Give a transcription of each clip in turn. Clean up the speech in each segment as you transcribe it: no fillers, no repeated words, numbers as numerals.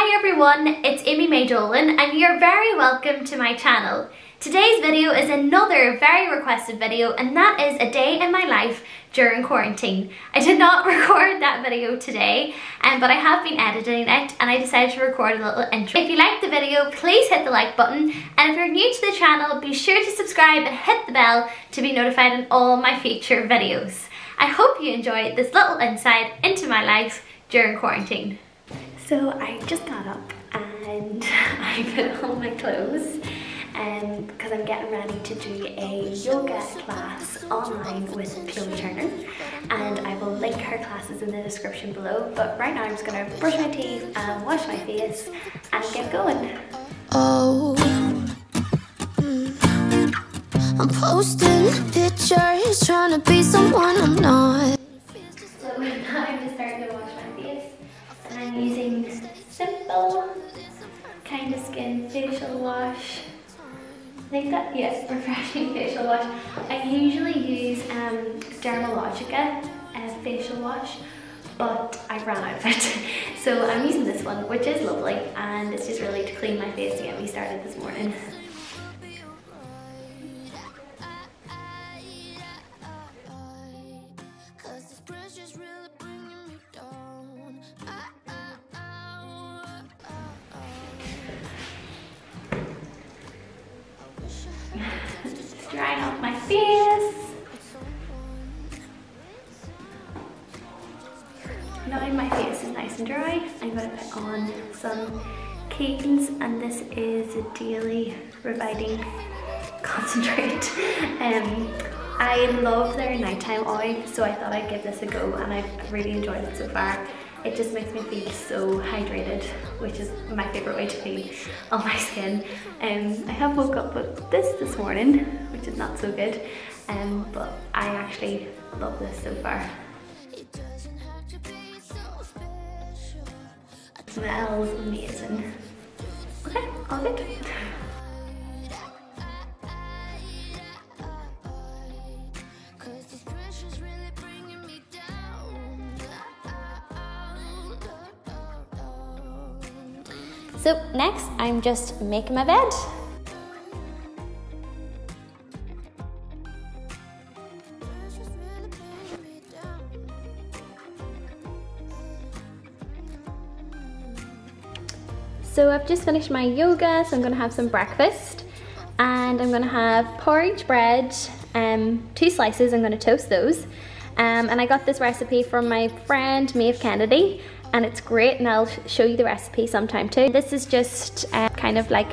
Hi everyone, it's Amy May Dolan and you're very welcome to my channel. Today's video is another very requested video and that is a day in my life during quarantine. I did not record that video today but I have been editing it and I decided to record a little intro. If you liked the video, please hit the like button, and if you're new to the channel, be sure to subscribe and hit the bell to be notified on all my future videos. I hope you enjoyed this little insight into my life during quarantine. So I just got up and I put on my clothes because I'm getting ready to do a yoga class online with Chloe Turner, and I will link her classes in the description below. But right now I'm just going to brush my teeth and wash my face and get going. Oh, I'm posting pictures trying to be someone I'm not. So now I'm just starting to wash my face and I'm using simple kind of skin facial wash. I think that, yes, refreshing facial wash. I usually use Dermalogica facial wash, but I ran out of it. So I'm using this one, which is lovely, and it's just really to clean my face to get me started this morning. Just drying off my face. Now my face is nice and dry, I'm going to put on some Keaton's, and this is a daily reviving concentrate. I love their nighttime oil, so I thought I'd give this a go, and I've really enjoyed it so far. It just makes me feel so hydrated, which is my favourite way to feel on my skin. I have woke up with this morning, which is not so good, but I actually love this so far. It smells amazing. Okay, all good. So next, I'm just making my bed. So I've just finished my yoga, so I'm gonna have some breakfast, and I'm gonna have porridge bread, 2 slices, I'm gonna toast those. And I got this recipe from my friend Maeve Kennedy, and it's great, and I'll show you the recipe sometime too. This is just kind of like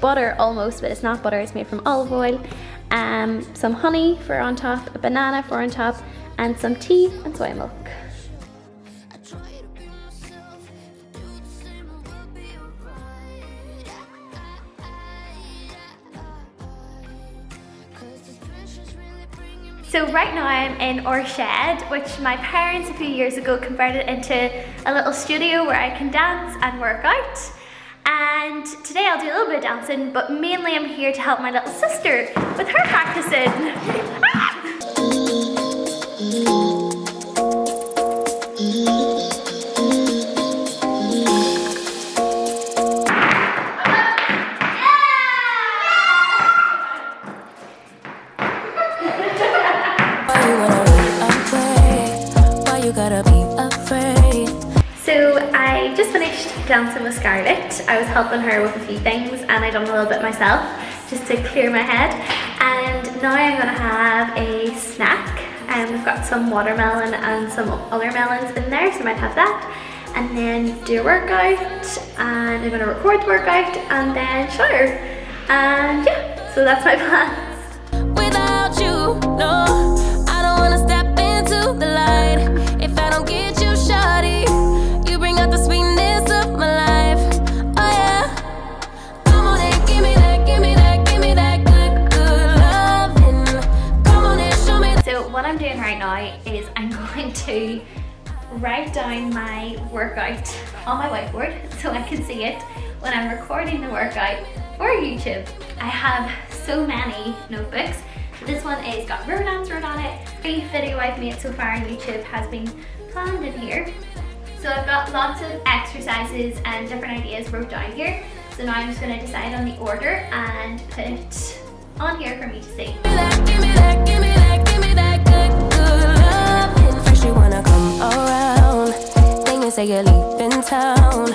butter almost, but it's not butter, it's made from olive oil. Some honey for on top, a banana for on top, and some tea and soy milk. So right now I'm in our shed, which my parents a few years ago converted into a little studio where I can dance and work out. And today I'll do a little bit of dancing, but mainly I'm here to help my little sister with her practicing. So I just finished dancing with Scarlett. I was helping her with a few things and I done a little bit myself just to clear my head. And now I'm gonna have a snack. We've got some watermelon and some other melons in there, so I might have that. And then do a workout, and I'm gonna record the workout and then shower. And yeah, so that's my plans. Without you, no, I don't wanna step into the light. If I don't get you, shawty, you bring out the sweetness of my life. Oh yeah, come on and give me that, give me that, give me that good, good loving. Come on and show me. So what I'm doing right now is I'm going to write down my workout on my whiteboard so I can see it when I'm recording the workout for YouTube. I have so many notebooks. This one is got Rodance wrote on it. Every video I've made so far on YouTube has been planned in here. So I've got lots of exercises and different ideas wrote down here. So now I'm just going to decide on the order and put it on here for me to see. Give me that good love. First you wanna come around, then you say you're leaving town.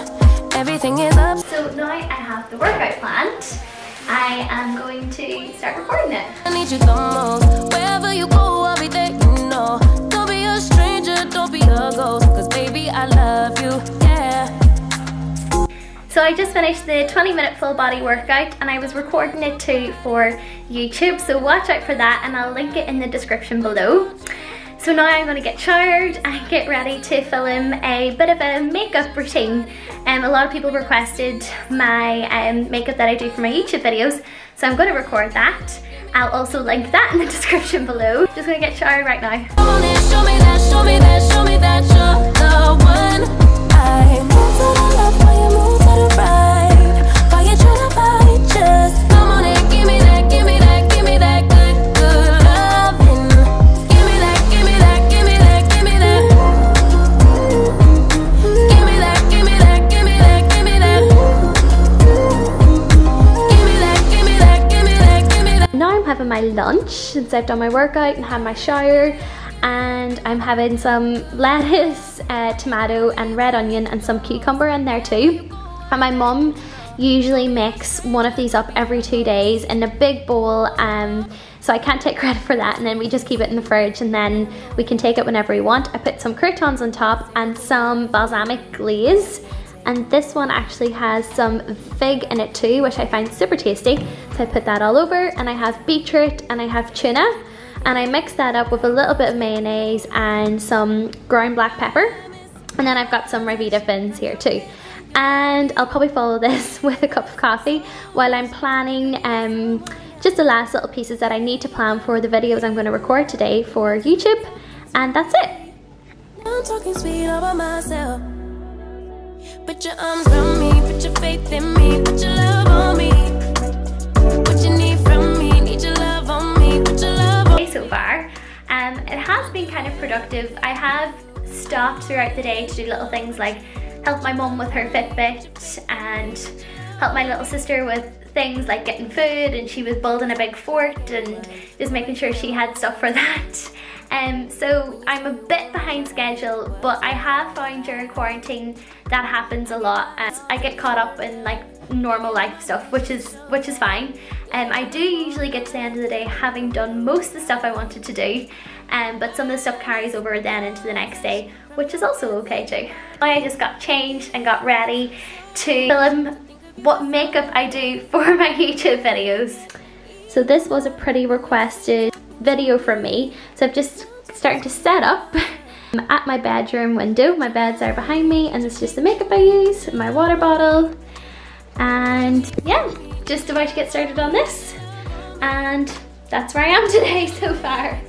Everything is up. So now I have the workout planned. I am going to start recording it. I need you the most. Wherever you go, I'll be there, you know. Don't be a stranger, don't be a ghost. Cause baby, I love you, yeah. So I just finished the 20-minute full body workout and I was recording it too for YouTube. So watch out for that and I'll link it in the description below. So now I'm going to get showered and get ready to film a bit of a makeup routine. A lot of people requested my makeup that I do for my YouTube videos, so I'm going to record that. I'll also link that in the description below. Just going to get showered right now. Show me that, show me that, show me that you're the one. I move to the left while you move to the right. While you tryna fight, just come on and give me that, give me that, give me that good loving. Give me that, give me that, give me that, give me that. Give me that, give me that, give me that, give me that. Give me that, give me that, give me that, give me that. Now I'm having my lunch since I've done my workout and had my shower, and I'm having some lettuce, tomato and red onion and some cucumber in there too. And my mum usually makes one of these up every 2 days in a big bowl, so I can't take credit for that, and then we just keep it in the fridge and then we can take it whenever we want. I put some croutons on top and some balsamic glaze, and this one actually has some fig in it too, which I find super tasty. So I put that all over, and I have beetroot and I have tuna, and I mix that up with a little bit of mayonnaise and some ground black pepper, and then I've got some Rivita fins here too. And I'll probably follow this with a cup of coffee while I'm planning just the last little pieces that I need to plan for the videos I'm going to record today for YouTube, and that's it. I'm talking sweet about myself. Put your arms around me, put your faith in me, put your love on me. What you need from me, need your love on me, put your love on me. So far, it has been kind of productive. I have stopped throughout the day to do little things like help my mum with her Fitbit and help my little sister with things like getting food, and she was building a big fort and just making sure she had stuff for that. So I'm a bit behind schedule, but I have found during quarantine that happens a lot. I get caught up in like normal life stuff, which is fine. I do usually get to the end of the day having done most of the stuff I wanted to do, but some of the stuff carries over then into the next day, which is also okay too. I just got changed and got ready to film what makeup I do for my YouTube videos. So this was a pretty requested video from me, so I'm just starting to set up at my bedroom window. My beds are behind me, and this is just the makeup I use, my water bottle, and yeah, just about to get started on this, and that's where I am today so far.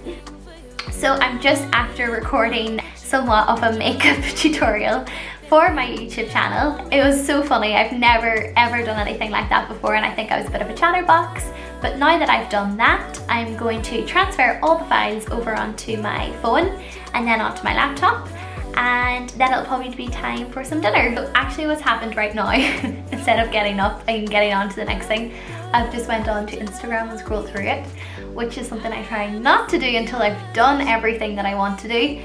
So I'm just after recording somewhat of a makeup tutorial for my YouTube channel. It was so funny. I've never ever done anything like that before, and I think I was a bit of a chatterbox. But now that I've done that, I'm going to transfer all the files over onto my phone and then onto my laptop, and then it'll probably be time for some dinner. So actually what's happened right now, instead of getting up and getting on to the next thing, I've just went on to Instagram and scrolled through it, which is something I try not to do until I've done everything that I want to do.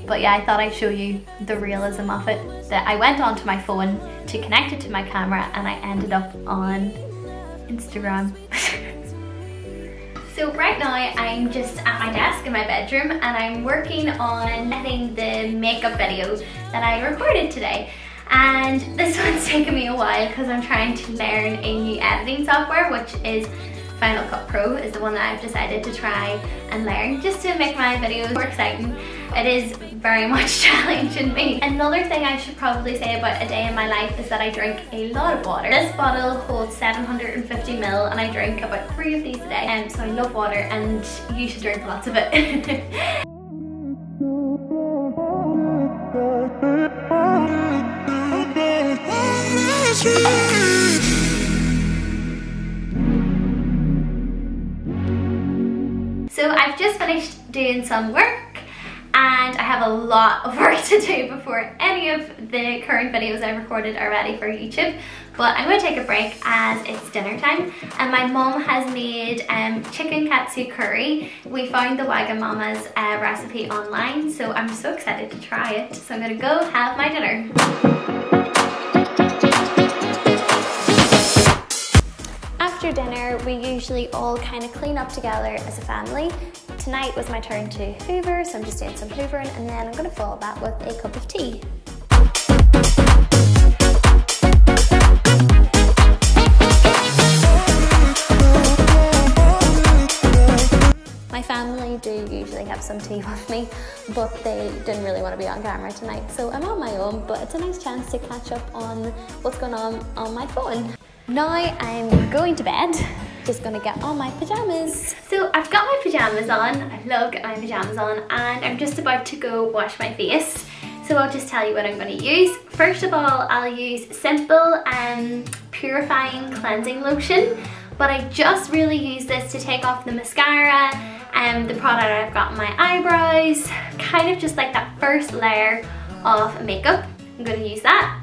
But yeah, I thought I'd show you the realism of it, that I went onto my phone to connect it to my camera and I ended up on Instagram. So right now I'm just at my desk in my bedroom and I'm working on editing the makeup video that I recorded today. And this one's taken me a while because I'm trying to learn a new editing software, which is Final Cut Pro is the one that I've decided to try and learn just to make my videos more exciting. It is very much challenging me. Another thing I should probably say about a day in my life is that I drink a lot of water. This bottle holds 750 ml and I drink about 3 of these a day. So I love water and you should drink lots of it. So I've just finished doing some work and and I have a lot of work to do before any of the current videos I've recorded are ready for YouTube. But I'm going to take a break as it's dinner time, and my mom has made chicken katsu curry. We found the Wagamama's recipe online, so I'm so excited to try it. So I'm going to go have my dinner. After dinner, we usually all kind of clean up together as a family. Tonight was my turn to hoover, so I'm just doing some hoovering, and then I'm going to follow that with a cup of tea. My family do usually have some tea with me, but they didn't really want to be on camera tonight, so I'm on my own, but it's a nice chance to catch up on what's going on my phone. Now I'm going to bed, just gonna get on my pajamas. So I've got my pajamas on, I love getting my pajamas on, and I'm just about to go wash my face. So I'll just tell you what I'm gonna use. First of all, I'll use simple purifying cleansing lotion, but I just really use this to take off the mascara and the product I've got on my eyebrows, kind of just like that first layer of makeup. I'm gonna use that.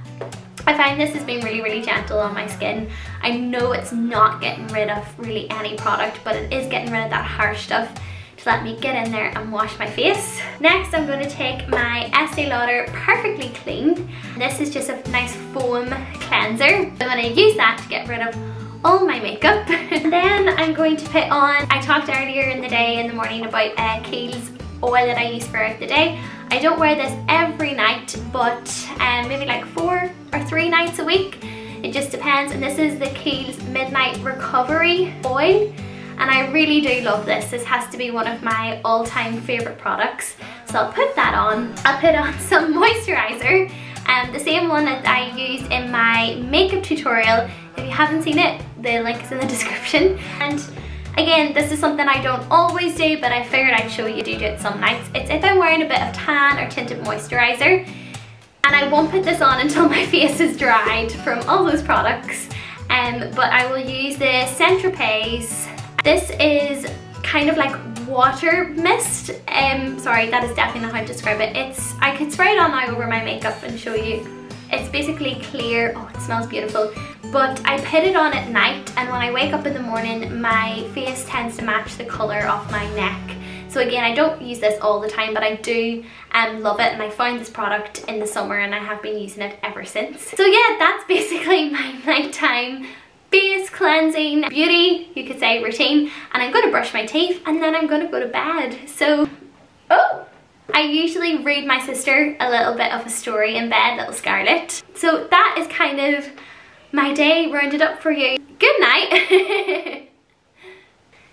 I find this has been really gentle on my skin. I know it's not getting rid of really any product, but it is getting rid of that harsh stuff to let me get in there and wash my face. Next, I'm going to take my Estee Lauder Perfectly Clean. This is just a nice foam cleanser. I'm going to use that to get rid of all my makeup. And then I'm going to put on, I talked earlier in the morning about Kiehl's oil that I use throughout the day. I don't wear this every night, but maybe like 4 or 3 nights a week. It just depends. And this is the Kiehl's Midnight Recovery Oil. And I really do love this. This has to be one of my all-time favorite products. So I'll put that on. I'll put on some moisturizer. The same one that I used in my makeup tutorial. If you haven't seen it, the link is in the description. And again, this is something I don't always do, but I figured I'd show you do it some nights. It's if I'm wearing a bit of tan or tinted moisturizer. And I won't put this on until my face is dried from all those products. But I will use the Centripaze. This is kind of like water mist. Sorry, that is definitely not how to describe it. I could spray it on now over my makeup and show you. It's basically clear. Oh, it smells beautiful. But I put it on at night, and when I wake up in the morning, my face tends to match the color of my neck. So again, I don't use this all the time, but I do love it, and I found this product in the summer and I have been using it ever since. So yeah, that's basically my nighttime face cleansing, beauty, you could say, routine. And I'm going to brush my teeth and then I'm going to go to bed. So, I usually read my sister a little bit of a story in bed, little Scarlett. So that is kind of my day rounded up for you. Good night.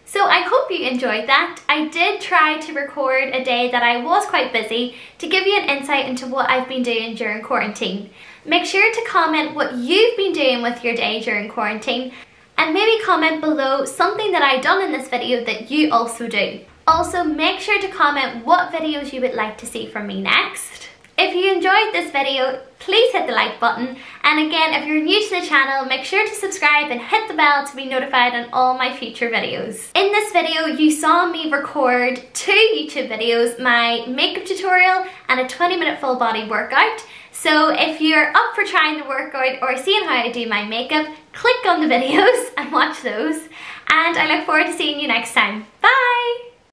So I hope you enjoyed that. I did try to record a day that I was quite busy to give you an insight into what I've been doing during quarantine. Make sure to comment what you've been doing with your day during quarantine, and maybe comment below something that I've done in this video that you also do. Also, make sure to comment what videos you would like to see from me next. If you enjoyed this video, please hit the like button. And again, if you're new to the channel, make sure to subscribe and hit the bell to be notified on all my future videos. In this video, you saw me record 2 YouTube videos, my makeup tutorial and a 20-minute full body workout. So if you're up for trying the workout or seeing how I do my makeup, click on the videos and watch those. And I look forward to seeing you next time. Bye!